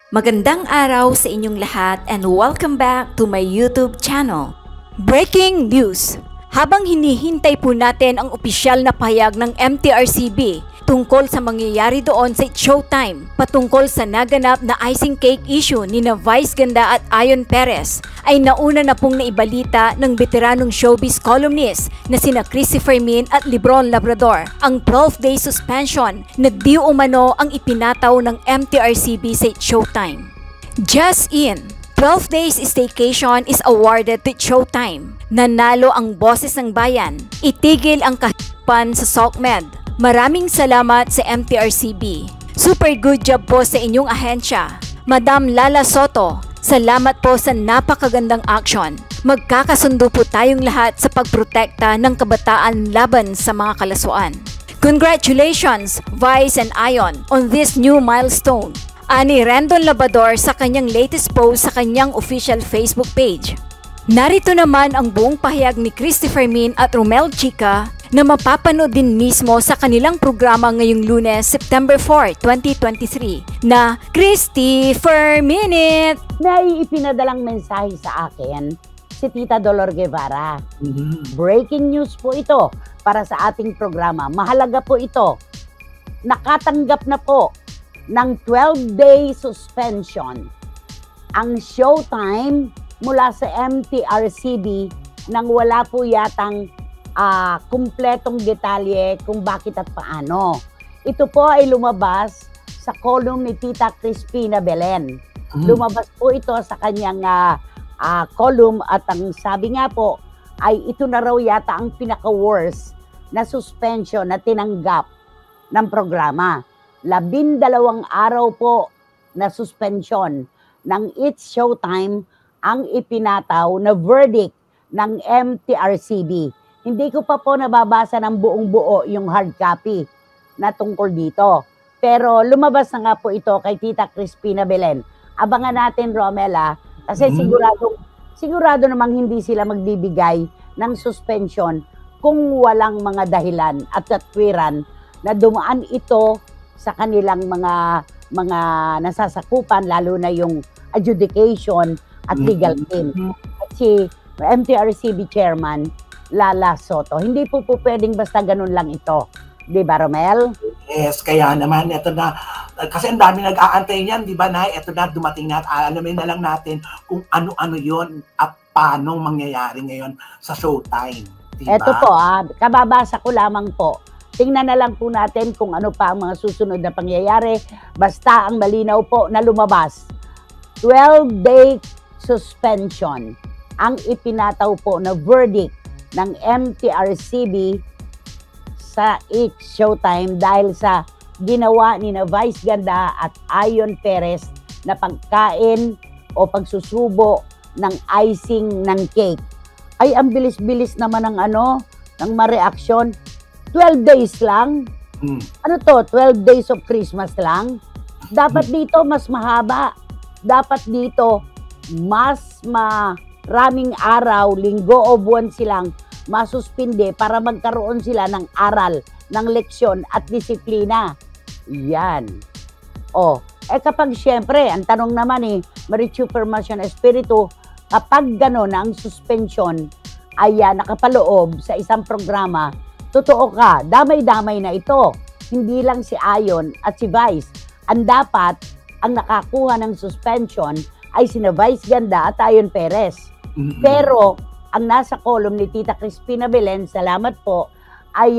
Magandang araw sa inyong lahat and welcome back to my YouTube channel. Breaking news! Habang hinihintay po natin ang opisyal na pahayag ng MTRCB tungkol sa mangyayari doon sa Showtime patungkol sa naganap na icing cake issue ni na Vice Ganda at Ayon Perez, ay nauna na pong naibalita ng veteranong showbiz columnist na sina Chrissy Fermin at Lebron Labrador ang 12-day suspension na di umano ang ipinataw ng MTRCB sa Showtime. Just in, 12 days staycation is awarded to Showtime. Nanalo ang boses ng bayan. Itigil ang kahipan sa SOCMED. Maraming salamat sa MTRCB. Super good job po sa inyong ahensya. Madam Lala Soto, salamat po sa napakagandang action. Magkakasundo po tayong lahat sa pagprotekta ng kabataan laban sa mga kalaswaan. Congratulations, Vice and Ayon, on this new milestone. Ani Rendon Labrador sa kanyang latest post sa kanyang official Facebook page. Narito naman ang buong pahayag ni Chrissy Fermin at Romel Chica na mapapanood din mismo sa kanilang programa ngayong Lunes, September 4, 2023 na Christopher Minute. May ipinadalang mensahe sa akin si Tita Dolor Guevara. Breaking news po ito para sa ating programa. Mahalaga po ito. Nakatanggap na po ng 12-day suspension ang Showtime mula sa MTRCB nang wala po yatang kumpletong detalye kung bakit at paano. Ito po ay lumabas sa column ni Tita Crispina Belen. Lumabas po ito sa kanyang column at ang sabi nga po ay ito na raw yata ang pinaka-worst na suspension na tinanggap ng programa. 12 araw po na suspension ng It's Showtime ang ipinataw na verdict ng MTRCB. Hindi ko pa po nababasa ng buong buo yung hard copy na tungkol dito. Pero lumabas na nga po ito kay Tita Crispina Belen. Abangan natin, Romela, kasi sigurado namang hindi sila magbibigay ng suspension kung walang mga dahilan at katwiran na dumaan ito sa kanilang mga nasasakupan, lalo na yung adjudication at legal team. At si MTRCB Chairman Lala Soto. Hindi po pwedeng basta ganun lang ito. Di ba, Romel? Yes, kaya naman, ito na, kasi ang dami nag-aantay niyan, di ba, Nay? Ito na, dumating na, alamin na lang natin kung ano-ano yon at paano mangyayari ngayon sa Showtime. Diba? Ito po, kababasa ko lamang po. Tingnan na lang po natin kung ano pa ang mga susunod na pangyayari. Basta ang malinaw po na lumabas. 12-day suspension ang ipinataw po na verdict ng MTRCB sa It's Showtime dahil sa ginawa ni na Vice Ganda at Ayon Perez na pagkain o pagsusubo ng icing ng cake. Ay, ang bilis-bilis naman ng mareaksyon. 12 days lang? Ano to? 12 days of Christmas lang? Dapat dito mas mahaba. Dapat dito mas maraming araw, linggo o buwan silang masuspinde para magkaroon sila ng aral, ng leksyon at disiplina. Yan. Kapag syempre, ang tanong naman Marichu Permasyon Espiritu, kapag gano'n ang suspension ay nakapaloob sa isang programa, totoo ka, damay-damay na ito. Hindi lang si Ayon at si Vice. Ang dapat, ang nakakuha ng suspension ay sina Vice Ganda at Ayon Perez. Pero, ang nasa column ni Tita Crispina Belen, salamat po, ay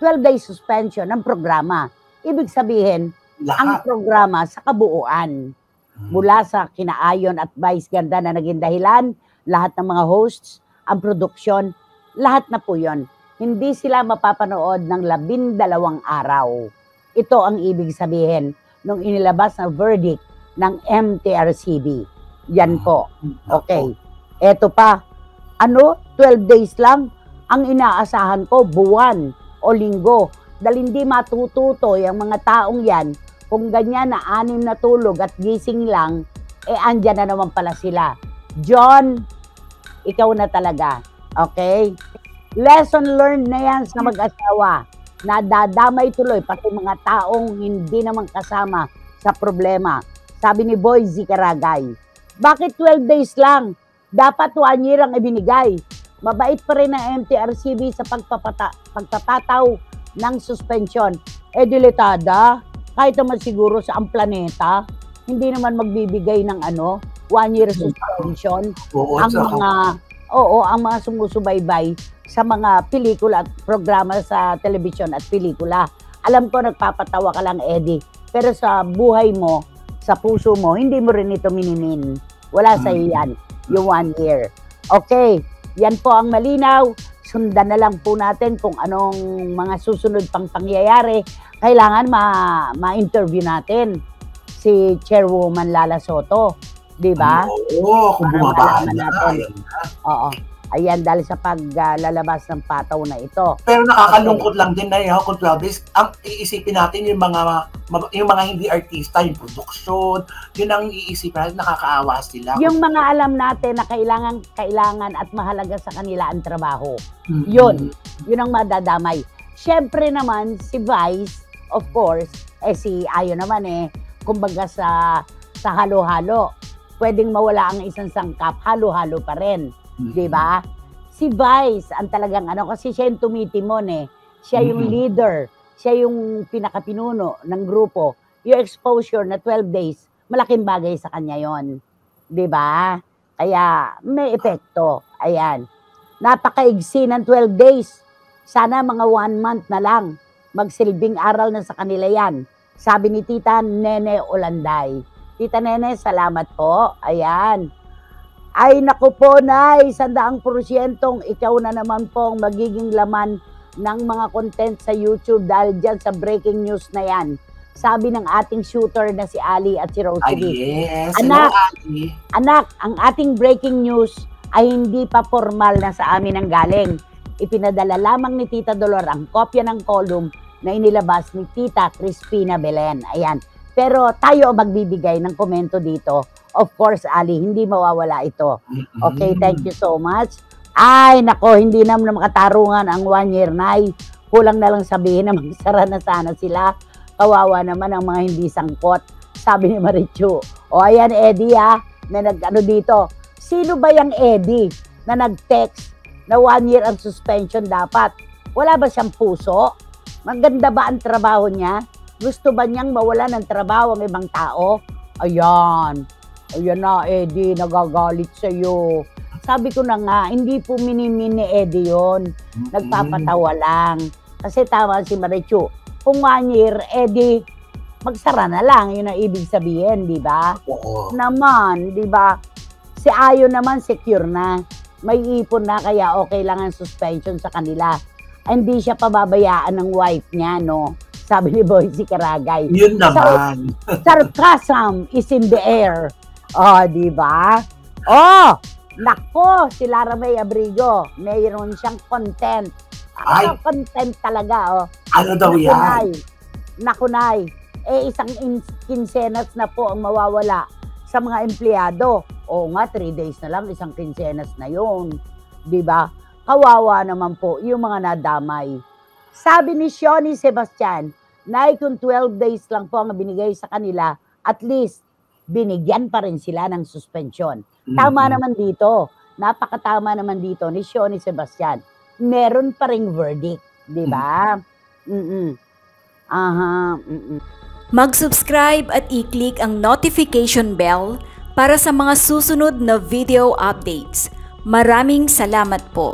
12-day suspension ng programa. Ibig sabihin, ang programa sa kabuuan. Mula sa kina Ayon at Vice Ganda na naging dahilan, lahat ng mga hosts, ang produksyon, lahat na po yon. Hindi sila mapapanood ng 12 araw. Ito ang ibig sabihin nung inilabas na verdict ng MTRCB. Yan po. Okay. Eto pa. 12 days lang? Ang inaasahan ko, buwan o linggo. Dahil hindi matututoy ang mga taong yan. Kung ganyan na 6 na tulog at gising lang, andyan na naman pala sila. John, ikaw na talaga. Okay? Lesson learned na yan sa mag-asawa. Nadadamay tuloy pati mga taong hindi naman kasama sa problema. Sabi ni Boy Zikaragay. Bakit 12 days lang? Dapat 1 year ang ibinigay. Mabait pa rin ang MTRCB sa pagpapataw ng suspension. Diletada, kahit naman siguro sa ang planeta, hindi naman magbibigay ng 1 year suspension ang mga sumusubaybay sa mga pelikula at programa sa telebisyon at pelikula. Alam ko nagpapatawa ka lang, Eddie, pero sa buhay mo, sa puso mo, hindi mo rin ito mininin. Wala sa iyo yan, yung 1 year. Okay, yan po ang malinaw. Sundan na lang po natin kung anong mga susunod pang pangyayari. Kailangan ma-interview natin si Chairwoman Lala Soto. Di ba? Oo, kung bumabaan natin. Oo. Ayan, dahil sa paglalabas ng pataw na ito. Pero nakakalungkot lang din na kung 12 days, ang iisipin natin yung mga hindi artista, yung produksyon, yun ang iisipin natin, nakakaawa sila. Yung mga alam natin na kailangan at mahalaga sa kanila ang trabaho. Yun ang madadamay. Siyempre naman, si Vice, of course, si Ayo naman kumbaga sa halo-halo. Pwedeng mawala ang isang sangkap, halo-halo pa rin. Diba? Si Vice, ang talagang kasi siya yung tumitimon Siya yung leader. Siya yung pinakapinuno ng grupo. Yung exposure na 12 days, malaking bagay sa kanya yon. Diba? Kaya may epekto. Ayan. Napakaigsi ng 12 days. Sana mga 1 month na lang. Magsilbing aral na sa kanila yan. Sabi ni Tita Nene Olanday. Tita Nene, salamat po. Ayan. Ay naku po, Nay, 100% ikaw na naman pong magiging laman ng mga content sa YouTube dahil dyan sa breaking news na yan. Sabi ng ating shooter na si Ali at si Rosie. Yes. Anak, Ali. Anak, ang ating breaking news ay hindi pa formal na sa amin ang galing. Ipinadala lamang ni Tita Dolor ang kopya ng column na inilabas ni Tita Crispina Belen. Ayan. Pero tayo ang magbibigay ng komento dito. Of course, Ali, hindi mawawala ito. Okay, thank you so much. Ay, nako, hindi naman makatarungan ang 1 year, Nay. Kulang na lang sabihin na magsara na sana sila. Kawawa naman ang mga hindi sangkot. Sabi ni Marichu. O ayan, Eddie na dito. Sino ba yung Eddie na nag-text na 1 year ang suspension dapat? Wala ba siyang puso? Maganda ba ang trabaho niya? Gusto ba niyang mawala ng trabaho ang ibang tao? Ayan. Ayan na, Eddie, nagagalit sa'yo. Sabi ko na nga, hindi po minimin ni Eddie yun. Nagpapatawa lang. Kasi tama si Marichu. Kung 1 year, Eddie, magsara na lang. Yun ang ibig sabihin, di ba? Oo. Naman, di ba? Si Ayo naman, secure na. May ipon na, kaya okay lang ang suspension sa kanila. Hindi siya pababayaan ng wife niya, no? Sabi ni Boy Zikaragay. Yun naman. Sarcasm is in the air. Di ba? Nako, si Lara May Abrigo. Mayroon siyang content. Content talaga, Ano daw yan? Nakunay. Isang quincenas na po ang mawawala sa mga empleyado. Oo nga, 3 days na lang, isang quincenas na yun. Di ba? Kawawa naman po yung mga nadamay. Sabi ni Shoni Sebastian, Nay, kung 12 days lang po ang binigay sa kanila, at least, binigyan pa rin sila ng suspension. Tama naman dito. Napakatama naman dito ni Shoni Sebastian. Meron pa ring verdict. Di ba? Mag-subscribe at i-click ang notification bell para sa mga susunod na video updates. Maraming salamat po.